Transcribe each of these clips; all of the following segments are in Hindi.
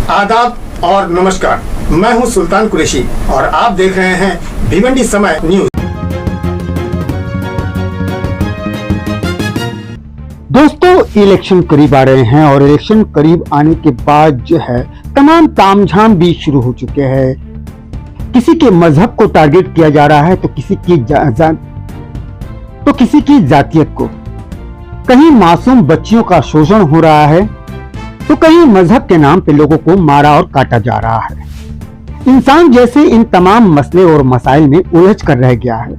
आदाब और नमस्कार, मैं हूं सुल्तान कुरैशी और आप देख रहे हैं भिवंडी समय न्यूज। दोस्तों, इलेक्शन करीब आ रहे हैं और इलेक्शन करीब आने के बाद जो है तमाम तामझाम भी शुरू हो चुके हैं। किसी के मजहब को टारगेट किया जा रहा है तो किसी की जातियत को, कहीं मासूम बच्चियों का शोषण हो रहा है तो कहीं मजहब के नाम पे लोगों को मारा और काटा जा रहा है। इंसान जैसे इन तमाम मसले और मसाइल में उलझ कर रह गया है।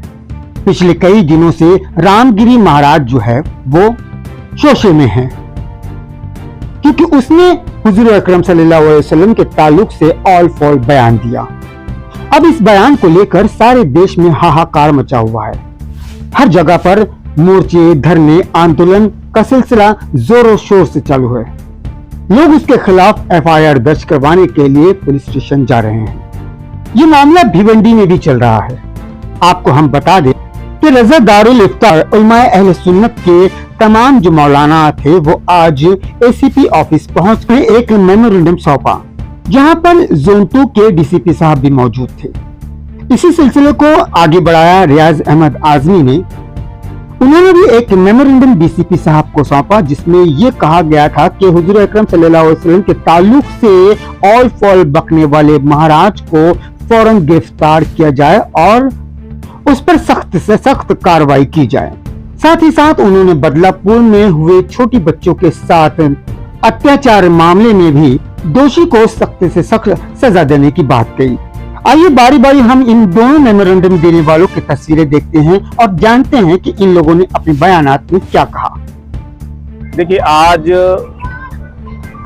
पिछले कई दिनों से रामगिरी महाराज जो है वो शोशे में है, क्योंकि उसने हुजूर अकरम सल्लल्लाहु अलैहि वसल्लम के ताल्लुक से ऑल फॉल बयान दिया। अब इस बयान को लेकर सारे देश में हाहाकार मचा हुआ है। हर जगह पर मोर्चे, धरने, आंदोलन का सिलसिला जोरों शोर से चालू है। लोग उसके खिलाफ एफआईआर दर्ज करवाने के लिए पुलिस स्टेशन जा रहे हैं। ये मामला भिवंडी में भी चल रहा है। आपको हम बता दें कि रजा दारुल इफ्तार उलमाए अहले सुन्नत के तमाम जो मौलाना थे वो आज एसीपी ऑफिस पहुंच कर एक मेमोरेंडम सौंपा, जहां पर जोन 2 के डीसीपी साहब भी मौजूद थे। इसी सिलसिले को आगे बढ़ाया रियाज अहमद आजमी ने। उन्होंने भी एक मेमोरेंडम डीसीपी साहब को सौंपा, जिसमें ये कहा गया था कि हुजूर अकरम सल्लल्लाहु अलैहि वसल्लम के ताल्लुक से ऑल फॉल बकने वाले महाराज को फौरन गिरफ्तार किया जाए और उस पर सख्त से सख्त कार्रवाई की जाए। साथ ही साथ उन्होंने बदलापुर में हुए छोटी बच्चों के साथ अत्याचार मामले में भी दोषी को सख्त से सख्त सजा देने की बात कही। आइए बारी बारी हम इन दोनों मेमोरेंडम देने वालों की तस्वीरें देखते हैं और जानते हैं कि इन लोगों ने अपने बयानात में क्या कहा। देखिए, आज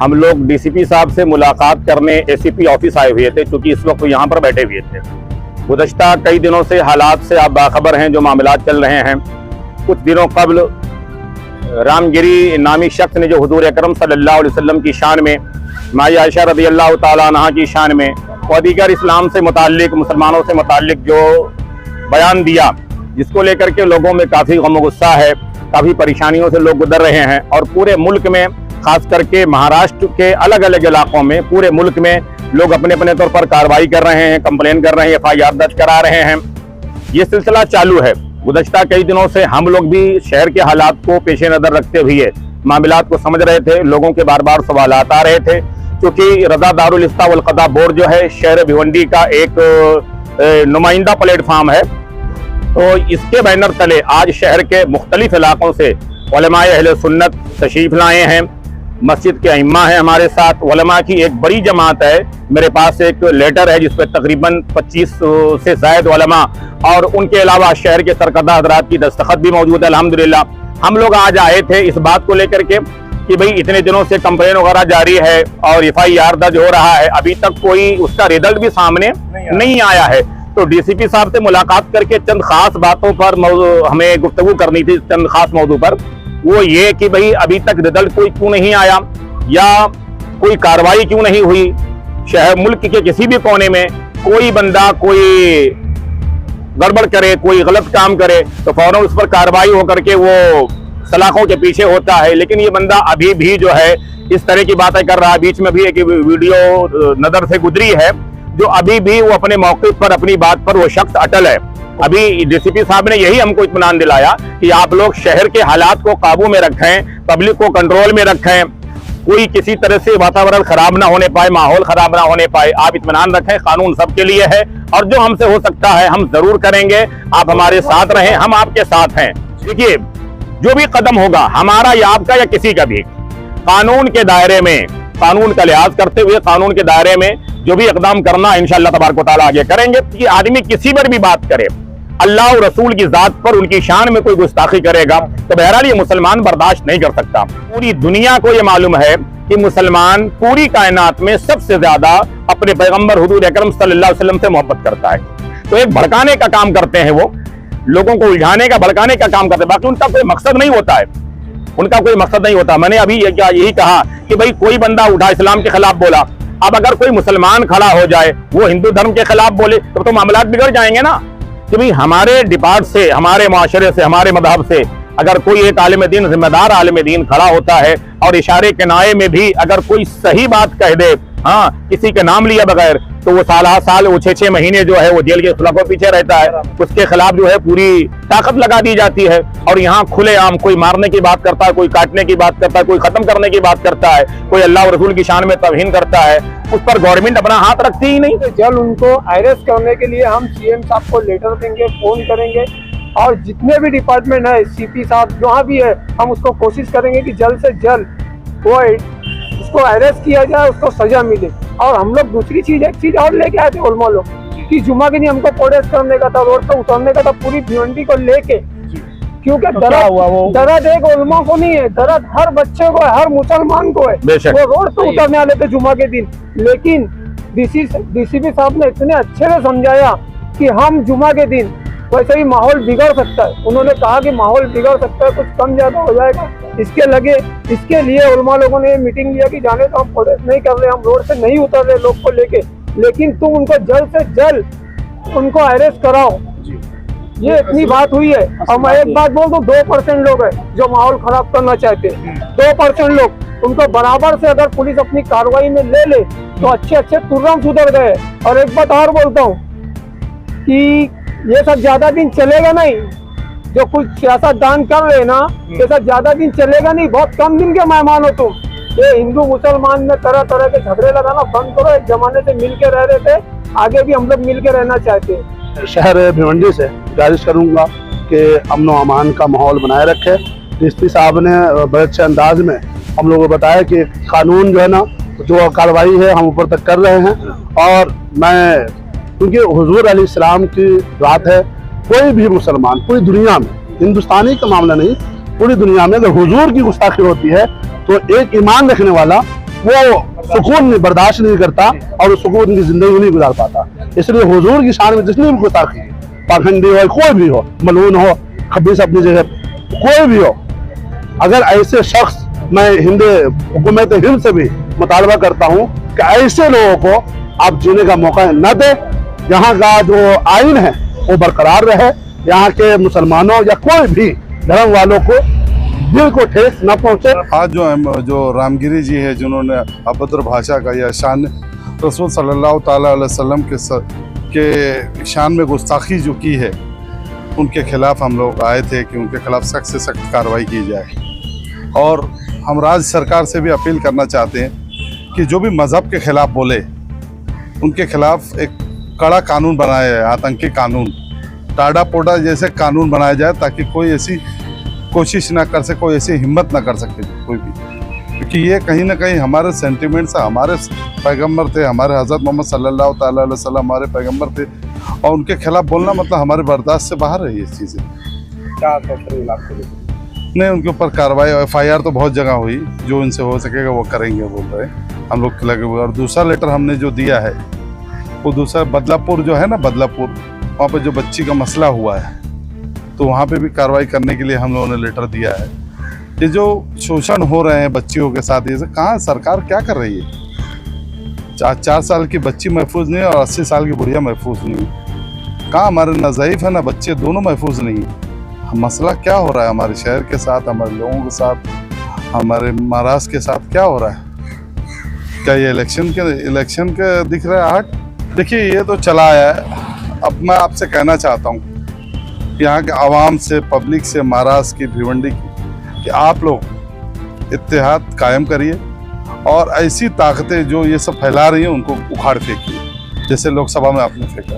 हम लोग डीसीपी साहब से मुलाकात करने एसीपी ऑफिस आए हुए थे, क्योंकि इस वक्त यहाँ पर बैठे हुए थे। गुज़श्ता कई दिनों से हालात से आप बाखबर हैं, जो मामलात चल रहे हैं। कुछ दिनों कबल रामगिरी नामी शख्स ने जो हुजूर अकरम सल्लल्लाहु अलैहि वसल्लम की शान में, माई आयशा रज़ियल्लाहु ताला अन्हा की शान में और दीगर इस्लाम से मुताल्लिक, मुसलमानों से मुताल्लिक जो बयान दिया, जिसको लेकर के लोगों में काफ़ी गम गुस्सा है, काफ़ी परेशानियों से लोग गुजर रहे हैं। और पूरे मुल्क में, खास करके महाराष्ट्र के अलग अलग इलाकों में, पूरे मुल्क में लोग अपने अपने तौर पर कार्रवाई कर रहे हैं, कंप्लेन कर रहे हैं, एफआईआर दर्ज करा रहे हैं। ये सिलसिला चालू है। गुज़श्ता कई दिनों से हम लोग भी शहर के हालात को पेश नज़र रखते हुए मामलात को समझ रहे थे। लोगों के बार बार सवालात आ रहे थे, क्योंकि रजा दारुल इफ्ताह वल क़ज़ा बोर्ड जो है शहर भिवंडी का एक नुमाइंदा प्लेटफार्म है। तो इसके बैनर तले आज शहर के मुख्तलिफ इलाकों से उलमाए अहले सुन्नत तशरीफ लाए हैं। मस्जिद के इमाम है हमारे साथ, उलमा की एक बड़ी जमात है। मेरे पास एक लेटर है जिसपे तकरीबन 25 से ज़ायद उलमा और उनके अलावा शहर के सरकर्दा हज़रात की दस्तखत भी मौजूद है। अल्हम्दुलिल्लाह हम लोग आज आए थे इस बात को लेकर के कि भाई इतने दिनों से कंप्लेन वगैरह जारी है और एफआईआर दर्ज हो रहा है, अभी तक कोई उसका रिजल्ट भी सामने नहीं आया है। तो डीसीपी साहब से मुलाकात करके चंद खास बातों पर हमें गुफ्तगू करनी थी, चंद खास मौजू पर। वो ये कि भाई अभी तक रिजल्ट कोई क्यों नहीं आया या कोई कार्रवाई क्यों नहीं हुई। शहर मुल्क के किसी भी कोने में कोई बंदा कोई गड़बड़ करे, कोई गलत काम करे तो फौरन उस पर कार्रवाई होकर के वो सलाखों के पीछे होता है। लेकिन ये बंदा अभी भी जो है इस तरह की बातें कर रहा है। बीच में भी एक वीडियो नजर से गुजरी है, जो अभी भी वो अपने मौके पर, अपनी बात पर वो शख्स अटल है। अभी डीसीपी साहब ने यही हमको इत्मीनान दिलाया कि आप लोग शहर के हालात को काबू में रखें, पब्लिक को कंट्रोल में रखें, कोई किसी तरह से वातावरण खराब ना होने पाए, माहौल खराब ना होने पाए। आप इत्मीनान रखें, कानून सबके लिए है और जो हमसे हो सकता है हम जरूर करेंगे। आप हमारे साथ रहें, हम आपके साथ हैं। देखिए, जो भी कदम होगा हमारा या आपका या किसी का भी, कानून के दायरे में, कानून का लिहाज करते हुए कानून के दायरे में जो भी इकदाम करना इंशाअल्लाह तबारक व तआला आगे करेंगे। कि आदमी किसी पर भी बात करे, अल्लाह और रसूल की जात पर, उनकी शान में कोई गुस्ताखी करेगा तो बहरहाल ये मुसलमान बर्दाश्त नहीं कर सकता। पूरी दुनिया को ये मालूम है कि मुसलमान पूरी कायनात में सबसे ज्यादा अपने पैगंबर हुजूर अकरम सल्लल्लाहु अलैहि वसल्लम से मोहब्बत करता है। तो एक भड़काने का काम करते हैं, वो लोगों को उलझाने का, भड़काने का काम करते हैं। बाकी उनका कोई मकसद नहीं होता है, उनका कोई मकसद नहीं होता। मैंने अभी यही कहा कि भाई कोई बंदा उठा इस्लाम के खिलाफ बोला, अब अगर कोई मुसलमान खड़ा हो जाए वो हिंदू धर्म के खिलाफ बोले तो मामला बिगड़ जाएंगे ना। कि भाई हमारे डिपार्ट से, हमारे माशरे से, हमारे मजहब से अगर कोई एक आलिम दीन, जिम्मेदार आलिम दीन खड़ा होता है और इशारे के नाये में भी अगर कोई सही बात कह दे हाँ, किसी के नाम लिया बगैर, तो वो साल हर साल वो 6-6 महीने जो है वो जेल के सलाखों के पीछे रहता है। उसके खिलाफ जो है पूरी ताकत लगा दी जाती है। और यहाँ खुलेआम कोई मारने की बात करता है, कोई काटने की बात करता है, कोई खत्म करने की बात करता है, कोई अल्लाह और रसूल की शान में तौहीन करता है, उस पर गवर्नमेंट अपना हाथ रखती ही नहीं। तो जल्द उनको अरेस्ट करने के लिए हम सीएम साहब को लेटर देंगे, फोन करेंगे, और जितने भी डिपार्टमेंट है, सीपी साहब जहाँ भी है, हम उसको कोशिश करेंगे कि जल्द से जल्द वो उसको अरेस्ट किया जाए, उसको सजा मिले। और हम लोग दूसरी चीज, एक चीज और लेके आए थे उलमा लोग कि जुमा के लिए हमको प्रोटेस्ट करने का था, रोड पे उतरने का था, पूरी भिवंडी को लेके, क्योंकि तो दर्द एक उलमा को नहीं है, दर्द हर बच्चे को है, हर मुसलमान को है। वो रोड पे उतरने वाले थे जुमा के दिन, लेकिन डीसीपी साहब ने इतने अच्छे से समझाया कि हम जुमा के दिन, वैसे ही माहौल बिगड़ सकता है, उन्होंने कहा कि माहौल बिगड़ सकता है, कुछ कम ज्यादा हो जाएगा, इसके लिए उलमा लोगों ने मीटिंग लिया कि जाने तो हम प्रोटेस्ट नहीं कर रहे, हम रोड से नहीं उतर रहे लोग को लेके, लेकिन तुम उनको जल्द से जल्द उनको अरेस्ट कराओ। ये इतनी बात हुई है। और मैं एक बात बोल दूं, 2% लोग हैं जो माहौल खराब करना चाहते हैं, 2% लोग, उनको बराबर से अगर पुलिस अपनी कार्रवाई में ले ले तो अच्छे तुरंत सुधर गए। और एक बात और बोलता हूँ कि ये सब ज्यादा दिन चलेगा नहीं, जो कुछ सियासतदान कर रहे ना, ये सब ज्यादा दिन चलेगा नहीं, बहुत कम दिन के मेहमान हो तुम। ये हिंदू मुसलमान में तरह तरह के झगड़े लगाना बंद करो, एक जमाने से मिल के रह रहे थे, आगे भी हम लोग मिल के रहना चाहते हैं। शहर भिवंडी से गुजारिश करूंगा कि अमन व अमान का माहौल बनाए रखे। डीसीपी साहब ने बड़े अच्छे अंदाज में हम लोगों को बताया कि कानून जो है ना, जो कार्रवाई है हम ऊपर तक कर रहे हैं। और मैं, क्योंकि हुजूर अलैहिस्सलाम की बात है, कोई भी मुसलमान पूरी दुनिया में, हिंदुस्तानी का मामला नहीं, पूरी दुनिया में अगर हुजूर की गुस्ताखी होती है तो एक ईमान रखने वाला वो सुकून बर्दाश्त नहीं करता और सुकून की जिंदगी नहीं गुजार पाता। इसलिए हुजूर की शान में जितनी भी गुस्ताखी, पाखंडी हो, कोई भी हो, मलून हो, खबीस अपनी जगह, कोई भी हो, अगर ऐसे शख्स, मैं हुकूमत हिंद से भी मुतालबा करता हूँ कि ऐसे लोगों को आप जीने का मौका न दे। यहाँ का जो आइन है वो बरकरार रहे, यहाँ के मुसलमानों या कोई भी धर्म वालों को दिल को ठेस न पहुंचे। आज जो रामगिरी जी है, जिन्होंने अभद्र भाषा का या शान रसूल सल्लल्लाहु ताला अलैहि वसल्लम के शान में गुस्ताखी जो की है, उनके खिलाफ हम लोग आए थे कि उनके खिलाफ सख्त से सख्त कार्रवाई की जाए। और हम राज्य सरकार से भी अपील करना चाहते हैं कि जो भी मज़हब के खिलाफ बोले, उनके खिलाफ एक कड़ा कानून बनाया जाए, आतंकी कानून, टाडा पोडा जैसे कानून बनाया जाए, ताकि कोई ऐसी कोशिश ना कर सके, कोई ऐसी हिम्मत ना कर सके कोई भी। क्योंकि ये कहीं ना कहीं हमारे सेंटिमेंट्स, हमारे पैगंबर थे, हमारे हज़रत मोहम्मद सल्लल्लाहु ताला अलैहि वसल्लम हमारे पैगंबर थे, और उनके खिलाफ बोलना मतलब हमारे बर्दाश्त से बाहर है ये चीज़ें। क्या सोच नहीं, उनके ऊपर कार्रवाई, FIR तो बहुत जगह हुई, जो इनसे हो सकेगा वो करेंगे बोल रहे हैं हम लोग लगे हुए। और दूसरा लेटर हमने जो दिया है, वो दूसरा बदलापुर जो है ना, बदलापुर, वहाँ पर जो बच्ची का मसला हुआ है, तो वहाँ पे भी कार्रवाई करने के लिए हम लोगों ने लेटर दिया है। ये जो शोषण हो रहे हैं बच्चियों के साथ, ये कहाँ सरकार क्या कर रही है? 4 साल की बच्ची महफूज नहीं है और 80 साल की बुढ़िया महफूज नहीं है। कहाँ हमारे ना ज़ईफ़ है ना बच्चे, दोनों महफूज नहीं है। मसला क्या हो रहा है हमारे शहर के साथ, हमारे लोगों के साथ, हमारे महाराष्ट्र के साथ क्या हो रहा है? क्या ये इलेक्शन के दिख रहा है आर्ट? देखिए, ये तो चला आया है। अब मैं आपसे कहना चाहता हूँ यहाँ के आवाम से, पब्लिक से, महाराष्ट्र की, भिवंडी की, कि आप लोग इत्तेहाद कायम करिए और ऐसी ताकतें जो ये सब फैला रही हैं उनको उखाड़ फेंकिए, जैसे लोकसभा में आपने फेंका।